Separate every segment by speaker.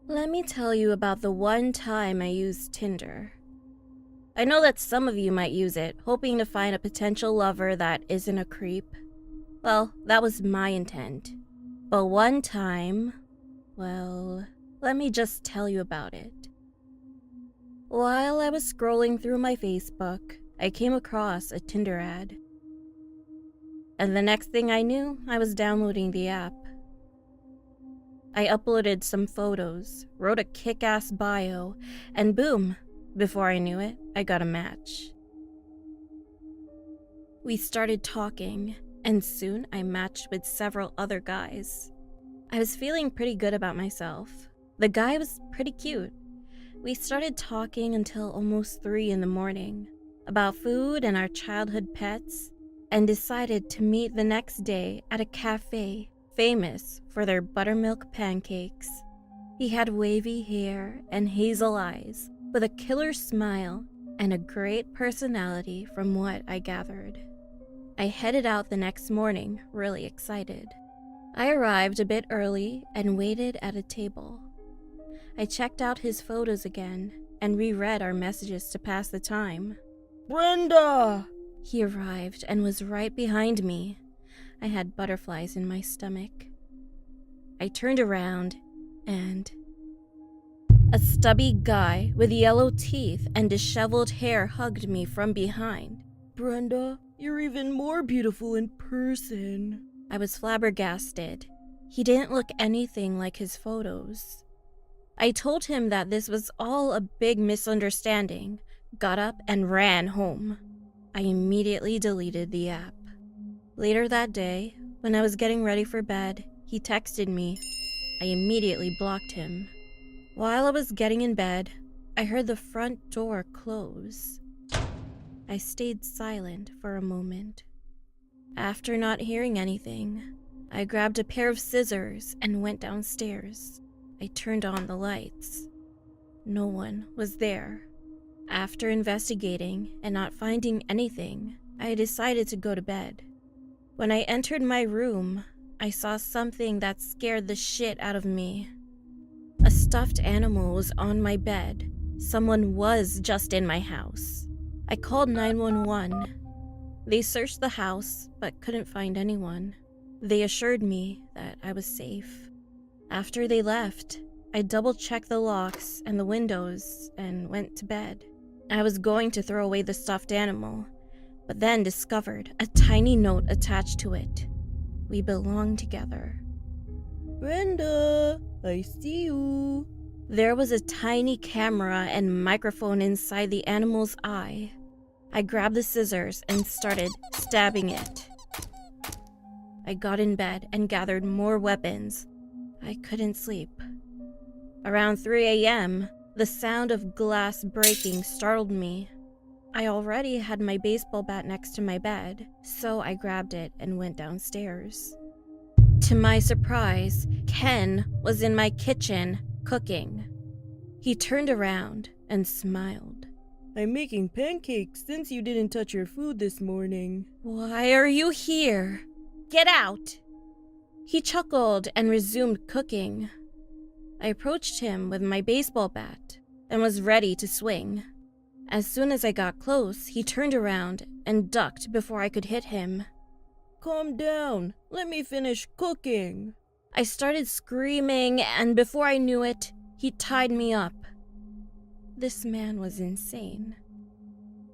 Speaker 1: Let me tell you about the one time I used Tinder. I know that some of you might use it, hoping to find a potential lover that isn't a creep. Well, that was my intent. But one time, well, let me just tell you about it. While I was scrolling through my Facebook, I came across a Tinder ad. And the next thing I knew, I was downloading the app. I uploaded some photos, wrote a kick-ass bio, and boom, before I knew it, I got a match. We started talking, and soon I matched with several other guys. I was feeling pretty good about myself. The guy was pretty cute. We started talking until almost 3 in the morning, about food and our childhood pets, and decided to meet the next day at a cafe famous for their buttermilk pancakes. He had wavy hair and hazel eyes, with a killer smile and a great personality from what I gathered. I headed out the next morning, really excited. I arrived a bit early and waited at a table. I checked out his photos again and reread our messages to pass the time.
Speaker 2: Brenda!
Speaker 1: He arrived and was right behind me. I had butterflies in my stomach. I turned around and a stubby guy with yellow teeth and disheveled hair hugged me from behind.
Speaker 2: Brenda, you're even more beautiful in person.
Speaker 1: I was flabbergasted. He didn't look anything like his photos. I told him that this was all a big misunderstanding, got up and ran home. I immediately deleted the app. Later that day, when I was getting ready for bed, he texted me. I immediately blocked him. While I was getting in bed, I heard the front door close. I stayed silent for a moment. After not hearing anything, I grabbed a pair of scissors and went downstairs. I turned on the lights. No one was there. After investigating and not finding anything, I decided to go to bed. When I entered my room, I saw something that scared the shit out of me. A stuffed animal was on my bed. Someone was just in my house. I called 911. They searched the house, but couldn't find anyone. They assured me that I was safe. After they left, I double-checked the locks and the windows and went to bed. I was going to throw away the stuffed animal, but then discovered a tiny note attached to it. We belong together.
Speaker 2: Brenda, I see you.
Speaker 1: There was a tiny camera and microphone inside the animal's eye. I grabbed the scissors and started stabbing it. I got in bed and gathered more weapons. I couldn't sleep. Around 3 a.m., the sound of glass breaking startled me. I already had my baseball bat next to my bed, so I grabbed it and went downstairs. To my surprise, Ken was in my kitchen cooking. He turned around and smiled.
Speaker 2: I'm making pancakes since you didn't touch your food this morning.
Speaker 1: Why are you here? Get out! He chuckled and resumed cooking. I approached him with my baseball bat and was ready to swing. As soon as I got close, he turned around and ducked before I could hit him.
Speaker 2: Calm down. Let me finish cooking.
Speaker 1: I started screaming, and before I knew it, he tied me up. This man was insane.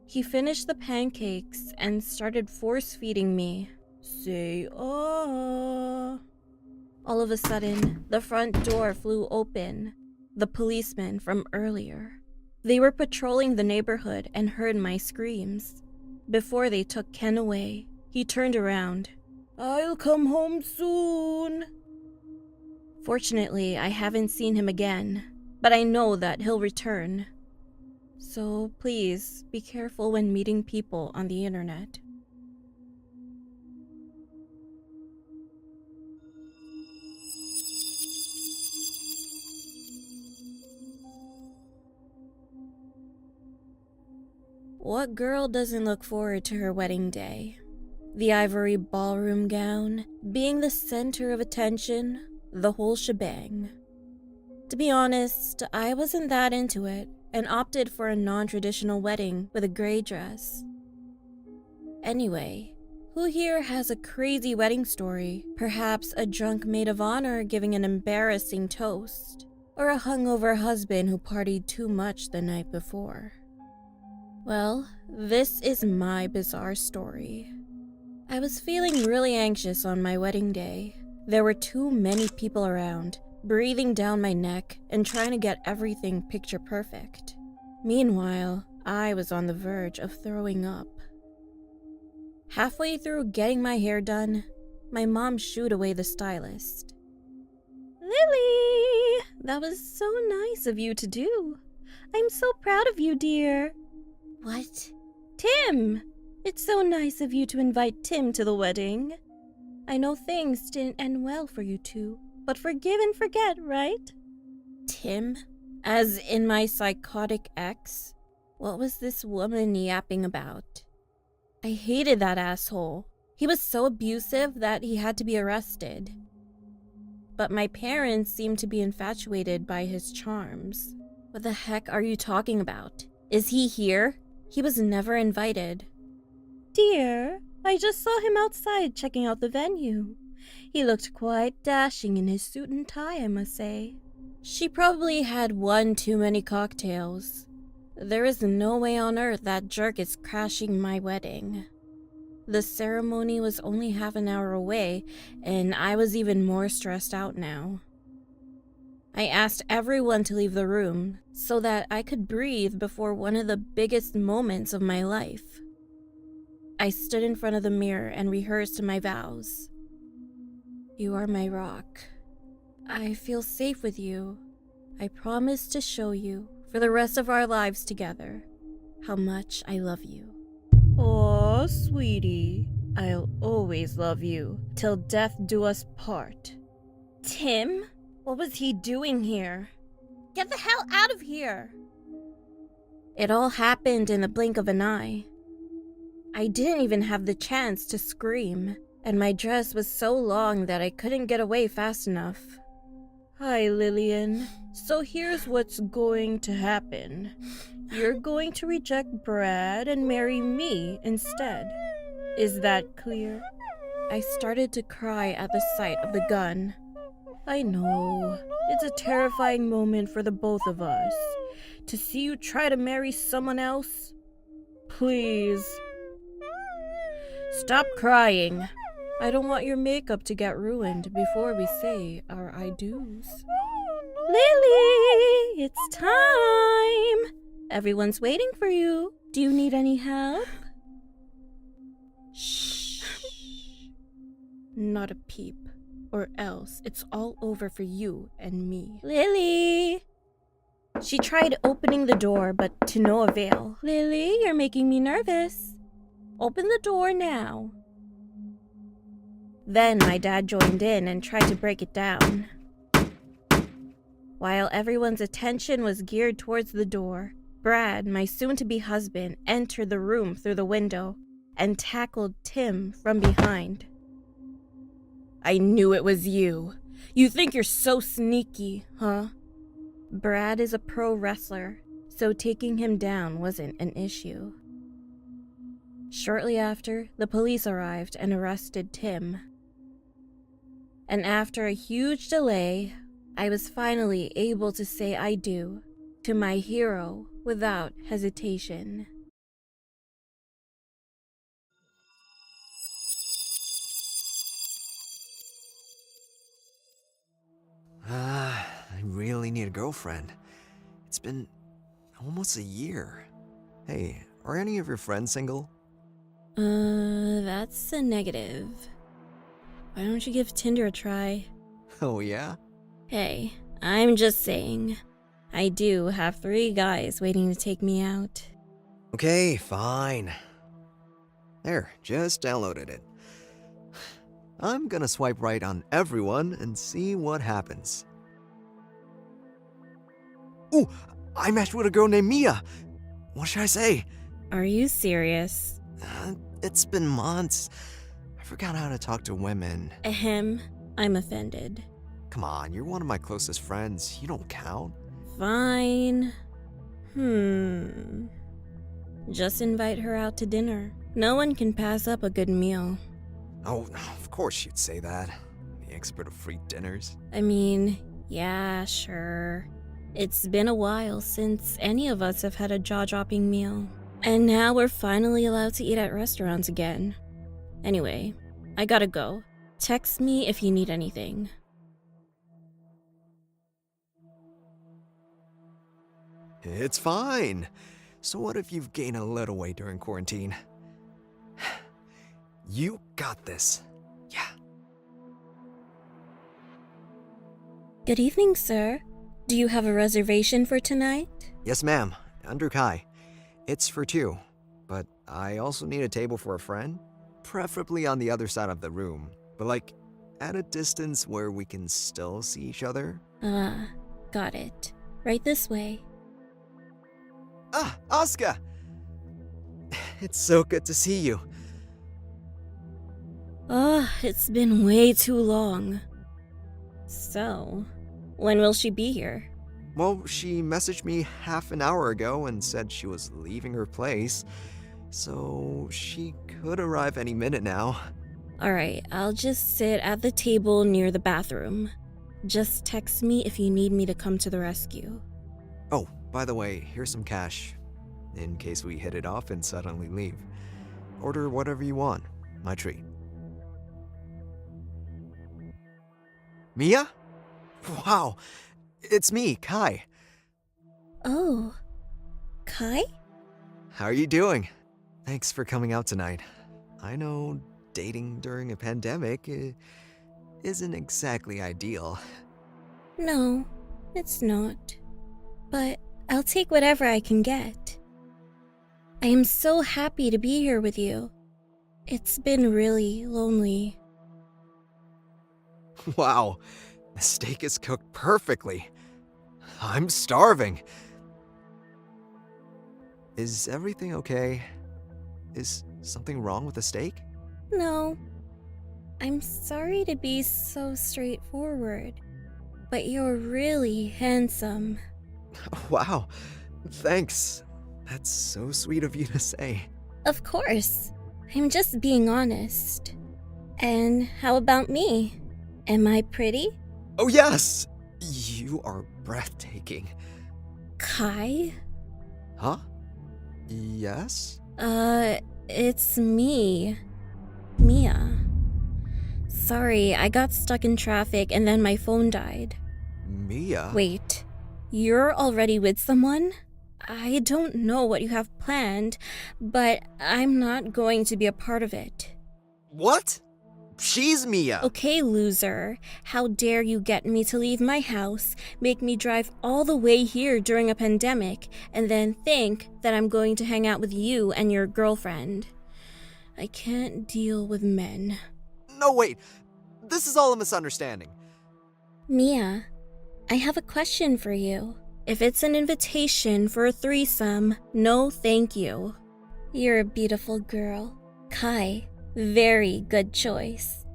Speaker 1: He finished the pancakes and started force-feeding me.
Speaker 2: Say ah.
Speaker 1: All of a sudden, the front door flew open. The policemen from earlier. They were patrolling the neighborhood and heard my screams. Before they took Ken away, he turned around.
Speaker 2: I'll come home soon.
Speaker 1: Fortunately, I haven't seen him again, but I know that he'll return. So please, be careful when meeting people on the internet. What girl doesn't look forward to her wedding day? The ivory ballroom gown, being the center of attention, the whole shebang. To be honest, I wasn't that into it and opted for a non-traditional wedding with a gray dress. Anyway, who here has a crazy wedding story? Perhaps a drunk maid of honor giving an embarrassing toast, or a hungover husband who partied too much the night before. Well, this is my bizarre story. I was feeling really anxious on my wedding day. There were too many people around, breathing down my neck and trying to get everything picture perfect. Meanwhile, I was on the verge of throwing up. Halfway through getting my hair done, my mom shooed away the stylist. "Lily, that was so nice of you to do. I'm so proud of you, dear." "What?" "Tim! It's so nice of you to invite Tim to the wedding. I know things didn't end well for you two, but forgive and forget, right?" Tim? As in my psychotic ex? What was this woman yapping about? I hated that asshole. He was so abusive that he had to be arrested. But my parents seemed to be infatuated by his charms. What the heck are you talking about? Is he here? He was never invited. "Dear, I just saw him outside checking out the venue. He looked quite dashing in his suit and tie, I must say." She probably had one too many cocktails. There is no way on earth that jerk is crashing my wedding. The ceremony was only half an hour away, and I was even more stressed out now. I asked everyone to leave the room so that I could breathe before one of the biggest moments of my life. I stood in front of the mirror and rehearsed my vows. "You are my rock. I feel safe with you. I promise to show you, for the rest of our lives together, how much I love you." "Aw, sweetie, I'll always love you, till death do us part." Tim? What was he doing here? Get the hell out of here! It all happened in the blink of an eye. I didn't even have the chance to scream, and my dress was so long that I couldn't get away fast enough. "Hi, Lillian. So here's what's going to happen. You're going to reject Brad and marry me instead. Is that clear?" I started to cry at the sight of the gun. I know. It's a terrifying moment for the both of us. To see you try to marry someone else. Please. Stop crying. I don't want your makeup to get ruined before we say our I do's. Lily, it's time. Everyone's waiting for you. Do you need any help? Shh. Not a peep, or else it's all over for you and me. Lily! She tried opening the door, but to no avail. Lily, you're making me nervous. Open the door now. Then my dad joined in and tried to break it down. While everyone's attention was geared towards the door, Brad, my soon-to-be husband, entered the room through the window and tackled Tim from behind. I knew it was you. You think you're so sneaky, huh? Brad is a pro wrestler, so taking him down wasn't an issue. Shortly after, the police arrived and arrested Tim. And after a huge delay, I was finally able to say I do to my hero without hesitation.
Speaker 3: I really need a girlfriend. It's been almost a year. Hey, are any of your friends single?
Speaker 1: That's a negative. Why don't you give Tinder a try?
Speaker 3: Oh yeah?
Speaker 1: Hey, I'm just saying. I do have 3 guys waiting to take me out.
Speaker 3: Okay, fine. There, just downloaded it. I'm gonna swipe right on everyone and see what happens. Ooh, I matched with a girl named Mia. What should I say?
Speaker 1: Are you serious?
Speaker 3: It's been months. I forgot how to talk to women.
Speaker 1: Ahem, I'm offended.
Speaker 3: Come on, you're one of my closest friends. You don't count.
Speaker 1: Fine. Just invite her out to dinner. No one can pass up a good meal.
Speaker 3: Oh, of course you'd say that. The expert of free dinners.
Speaker 1: I mean, yeah, sure. It's been a while since any of us have had a jaw-dropping meal. And now we're finally allowed to eat at restaurants again. Anyway, I gotta go. Text me if you need anything.
Speaker 3: It's fine. So what if you've gained a little weight during quarantine? You got this. Yeah.
Speaker 1: Good evening, sir. Do you have a reservation for tonight?
Speaker 3: Yes, ma'am. Under Kai. It's for two, but I also need a table for a friend. Preferably on the other side of the room, but like at a distance where we can still see each other.
Speaker 1: Got it. Right this way.
Speaker 3: Ah, Asuka! It's so good to see you.
Speaker 1: It's been way too long. So, when will she be here?
Speaker 3: Well, she messaged me half an hour ago and said she was leaving her place, so she could arrive any minute now.
Speaker 1: Alright, I'll just sit at the table near the bathroom. Just text me if you need me to come to the rescue.
Speaker 3: Oh, by the way, here's some cash, in case we hit it off and suddenly leave. Order whatever you want. My treat. Mia? Wow, it's me, Kai.
Speaker 1: Oh, Kai?
Speaker 3: How are you doing? Thanks for coming out tonight. I know dating during a pandemic isn't exactly ideal.
Speaker 1: No, it's not. But I'll take whatever I can get. I am so happy to be here with you. It's been really lonely.
Speaker 3: Wow, the steak is cooked perfectly. I'm starving. Is everything okay? Is something wrong with the steak?
Speaker 1: No, I'm sorry to be so straightforward, but you're really handsome.
Speaker 3: Wow, thanks. That's so sweet of you to say.
Speaker 1: Of course, I'm just being honest. And how about me? Am I pretty?
Speaker 3: Oh yes! You are breathtaking.
Speaker 1: Kai?
Speaker 3: Huh? Yes?
Speaker 1: It's me. Mia. Sorry, I got stuck in traffic and then my phone died.
Speaker 3: Mia?
Speaker 1: Wait, you're already with someone? I don't know what you have planned, but I'm not going to be a part of it.
Speaker 3: What? She's Mia!
Speaker 1: Okay, loser. How dare you get me to leave my house, make me drive all the way here during a pandemic, and then think that I'm going to hang out with you and your girlfriend. I can't deal with men.
Speaker 3: No, wait. This is all a misunderstanding.
Speaker 1: Mia, I have a question for you. If it's an invitation for a threesome, no thank you. You're a beautiful girl. Kai, very good choice.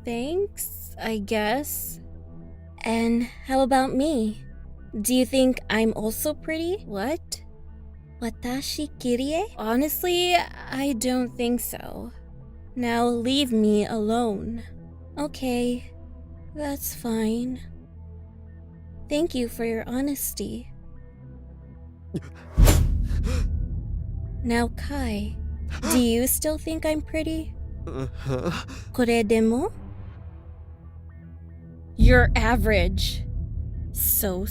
Speaker 1: Thanks, I guess. And how about me? Do you think I'm also pretty? What? Watashi kirie? Honestly, I don't think so. Now leave me alone. Okay, that's fine. Thank you for your honesty. Now, Kai, do you still think I'm pretty? Kore demo? You're average. So.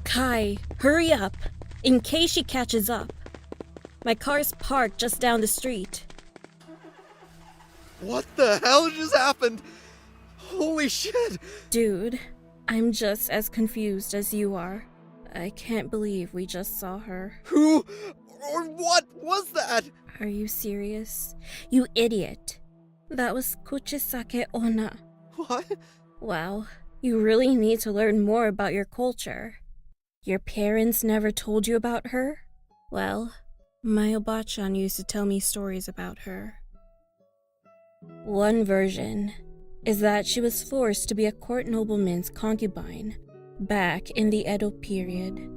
Speaker 1: Kai, hurry up, in case she catches up. My car's parked just down the street.
Speaker 3: What the hell just happened? Holy shit!
Speaker 1: Dude, I'm just as confused as you are. I can't believe we just saw her.
Speaker 3: Who or what was that?
Speaker 1: Are you serious? You idiot. That was Kuchisake Onna.
Speaker 3: What?
Speaker 1: Wow, you really need to learn more about your culture. Your parents never told you about her? Well, my Obachan used to tell me stories about her. One version is that she was forced to be a court nobleman's concubine back in the Edo period.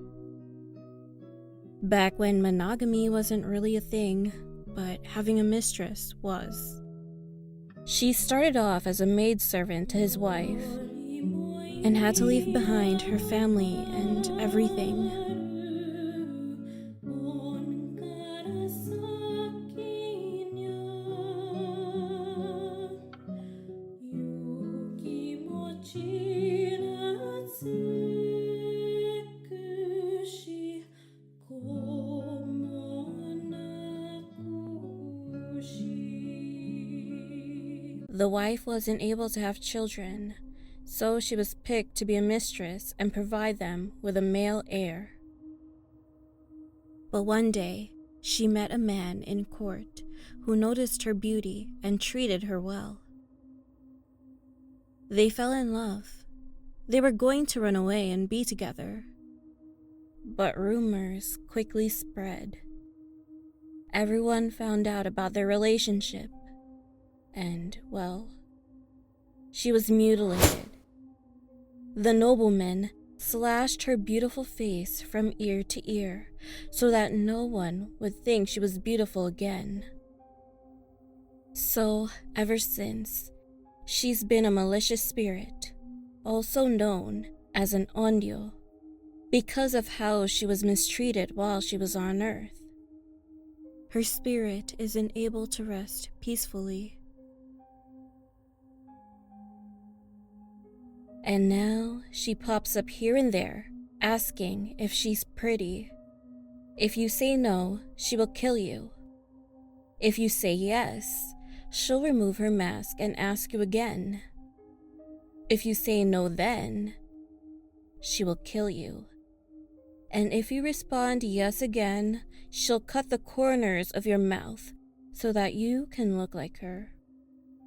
Speaker 1: Back when monogamy wasn't really a thing, but having a mistress was. She started off as a maidservant to his wife and had to leave behind her family and everything. The wife wasn't able to have children, so she was picked to be a mistress and provide them with a male heir. But one day, she met a man in court who noticed her beauty and treated her well. They fell in love. They were going to run away and be together. But rumors quickly spread. Everyone found out about their relationship. And, well, she was mutilated. The nobleman slashed her beautiful face from ear to ear so that no one would think she was beautiful again. So, ever since, she's been a malicious spirit, also known as an onryo, because of how she was mistreated while she was on Earth. Her spirit isn't able to rest peacefully. And now she pops up here and there, asking if she's pretty. If you say no, she will kill you. If you say yes, she'll remove her mask and ask you again. If you say no then, she will kill you. And if you respond yes again, she'll cut the corners of your mouth so that you can look like her.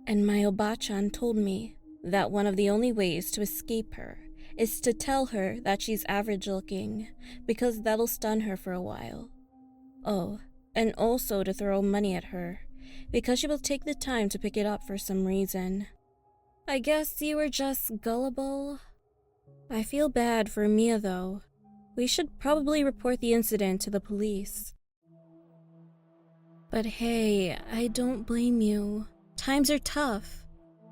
Speaker 1: And my Obachan told me that one of the only ways to escape her is to tell her that she's average looking, because that'll stun her for a while. Oh, and also to throw money at her, because she will take the time to pick it up for some reason. I guess you were just gullible. I feel bad for Mia though. We should probably report the incident to the police. But hey, I don't blame you. Times are tough.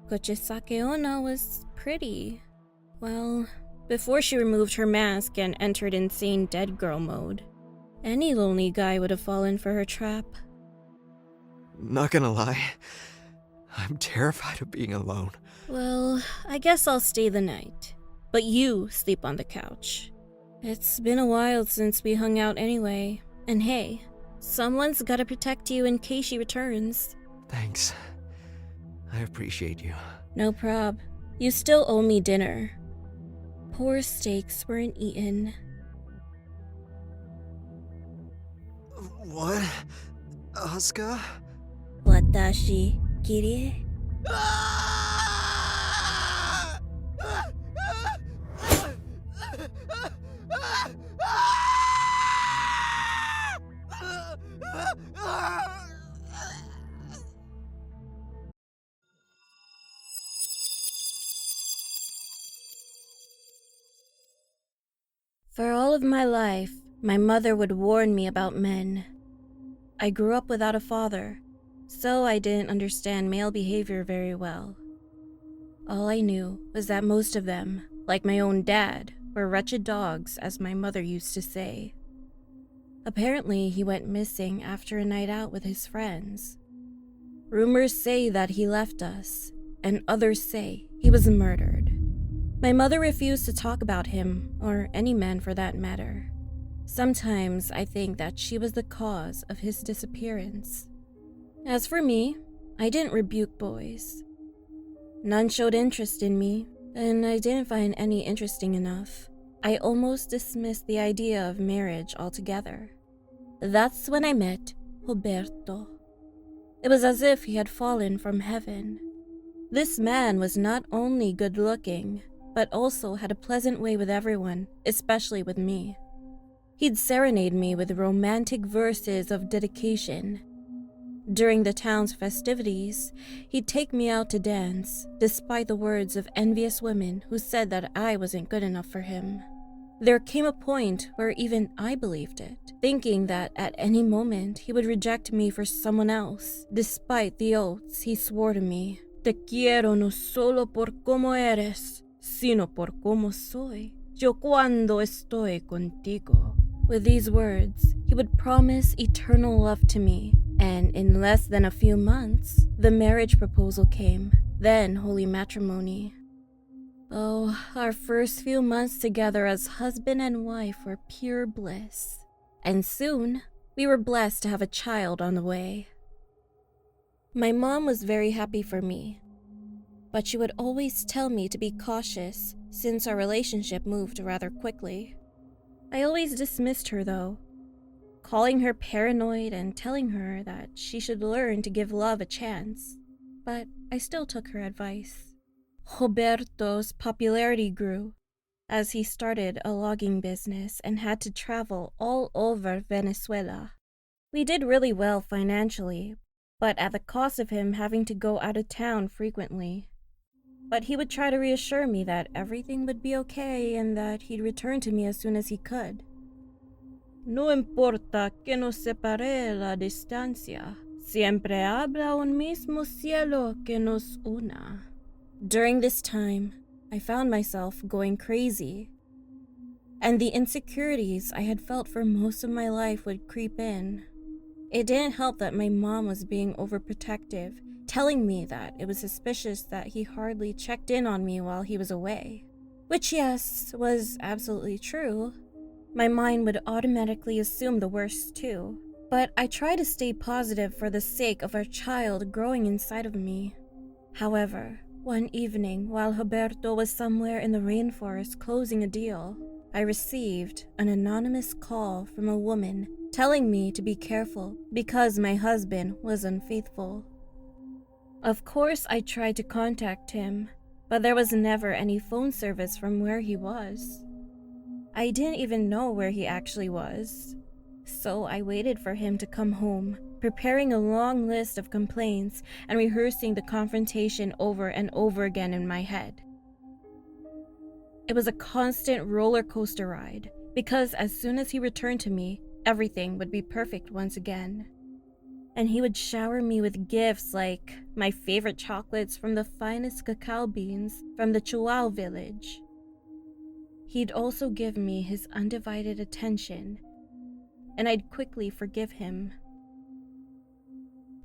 Speaker 1: Kuchisake Onna was pretty. Well, before she removed her mask and entered insane dead girl mode. Any lonely guy would have fallen for her trap.
Speaker 3: Not gonna lie, I'm terrified of being alone.
Speaker 1: Well, I guess I'll stay the night. But you sleep on the couch. It's been a while since we hung out anyway. And hey, someone's gotta protect you in case she returns.
Speaker 3: Thanks. I appreciate you.
Speaker 1: No prob. You still owe me dinner. Poor steaks weren't eaten.
Speaker 3: What? Asuka?
Speaker 1: Watashi kirie? For all of my life, my mother would warn me about men. I grew up without a father, so I didn't understand male behavior very well. All I knew was that most of them, like my own dad, were wretched dogs, as my mother used to say. Apparently, he went missing after a night out with his friends. Rumors say that he left us, and others say he was murdered. My mother refused to talk about him, or any man for that matter. Sometimes I think that she was the cause of his disappearance. As for me, I didn't rebuke boys. None showed interest in me, and I didn't find any interesting enough. I almost dismissed the idea of marriage altogether. That's when I met Roberto. It was as if he had fallen from heaven. This man was not only good-looking, but also had a pleasant way with everyone, especially with me. He'd serenade me with romantic verses of dedication. During the town's festivities, he'd take me out to dance, despite the words of envious women who said that I wasn't good enough for him. There came a point where even I believed it, thinking that at any moment he would reject me for someone else, despite the oaths he swore to me. Te quiero no solo por como eres, sino por como soy, yo cuando estoy contigo. With these words, he would promise eternal love to me, and in less than a few months, the marriage proposal came, then holy matrimony. Oh, our first few months together as husband and wife were pure bliss. And soon, we were blessed to have a child on the way. My mom was very happy for me, but she would always tell me to be cautious since our relationship moved rather quickly. I always dismissed her though, calling her paranoid and telling her that she should learn to give love a chance, but I still took her advice. Roberto's popularity grew as he started a logging business and had to travel all over Venezuela. We did really well financially, but at the cost of him having to go out of town frequently. But he would try to reassure me that everything would be okay and that he'd return to me as soon as he could. No importa que nos separe la distancia, siempre habrá un mismo cielo que nos una. During this time, I found myself going crazy, and the insecurities I had felt for most of my life would creep in. It didn't help that my mom was being overprotective, telling me that it was suspicious that he hardly checked in on me while he was away. Which, yes, was absolutely true. My mind would automatically assume the worst too, but I tried to stay positive for the sake of our child growing inside of me. However, one evening, while Roberto was somewhere in the rainforest closing a deal, I received an anonymous call from a woman telling me to be careful because my husband was unfaithful. Of course, I tried to contact him, but there was never any phone service from where he was. I didn't even know where he actually was, so I waited for him to come home, preparing a long list of complaints and rehearsing the confrontation over and over again in my head. It was a constant roller coaster ride, because as soon as he returned to me, everything would be perfect once again. And he would shower me with gifts like my favorite chocolates from the finest cacao beans from the Chihuahua village. He'd also give me his undivided attention, and I'd quickly forgive him.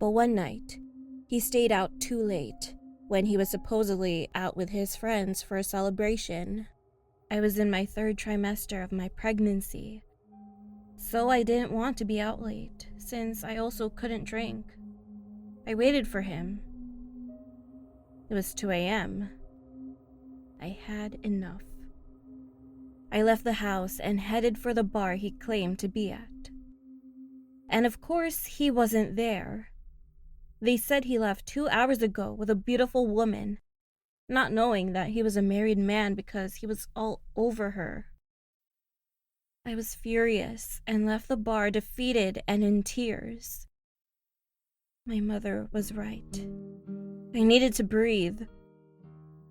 Speaker 1: But one night, he stayed out too late when he was supposedly out with his friends for a celebration. I was in my 3rd trimester of my pregnancy, so I didn't want to be out late since I also couldn't drink. I waited for him. It was 2 a.m. I had enough. I left the house and headed for the bar he claimed to be at. And of course, he wasn't there. They said he left 2 hours ago with a beautiful woman, not knowing that he was a married man because he was all over her. I was furious and left the bar defeated and in tears. My mother was right. I needed to breathe.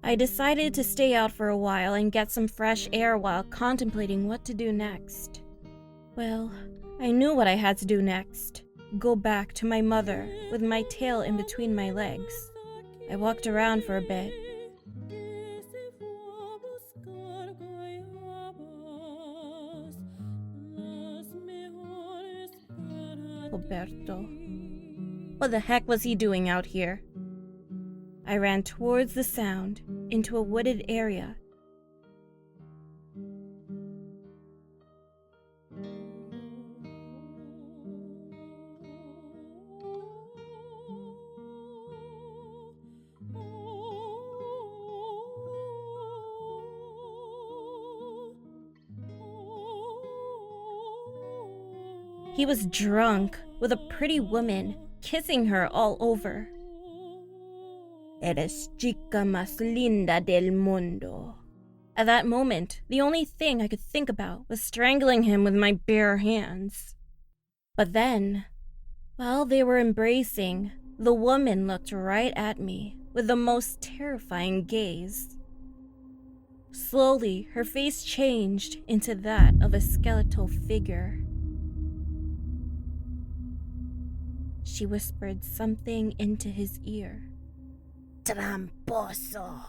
Speaker 1: I decided to stay out for a while and get some fresh air while contemplating what to do next. Well, I knew what I had to do next. Go back to my mother with my tail in between my legs. I walked around for a bit. Roberto. What the heck was he doing out here? I ran towards the sound, into a wooded area. He was drunk, with a pretty woman, kissing her all over. Eres chica más linda del mundo. At that moment, the only thing I could think about was strangling him with my bare hands. But then, While they were embracing, the woman looked right at me with the most terrifying gaze. Slowly, her face changed into that of a skeletal figure. She whispered something into his ear. Tramposo.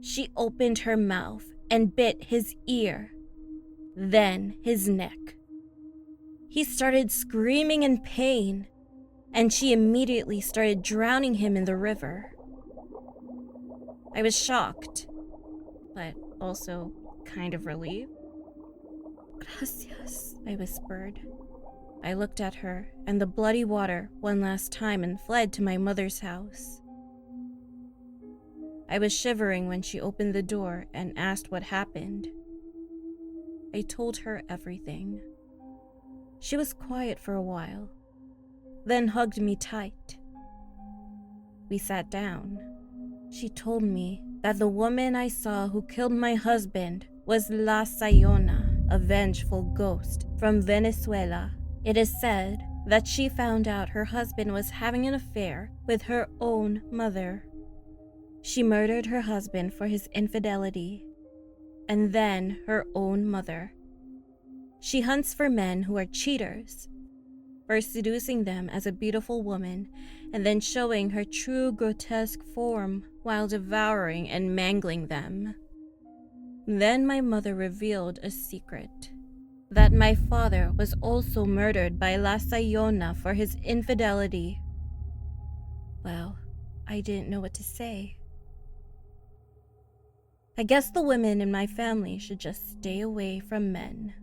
Speaker 1: She opened her mouth and bit his ear, then his neck. He started screaming in pain, and she immediately started drowning him in the river. I was shocked, but also kind of relieved. Gracias, I whispered. I looked at her and the bloody water one last time and fled to my mother's house. I was shivering when she opened the door and asked what happened. I told her everything. She was quiet for a while, then hugged me tight. We sat down. She told me that the woman I saw who killed my husband was La Sayona, a vengeful ghost from Venezuela. It is said that she found out her husband was having an affair with her own mother. She murdered her husband for his infidelity, and then her own mother. She hunts for men who are cheaters, first seducing them as a beautiful woman and then showing her true grotesque form while devouring and mangling them. Then my mother revealed a secret, that my father was also murdered by La Sayona for his infidelity. Well, I didn't know what to say. I guess the women in my family should just stay away from men.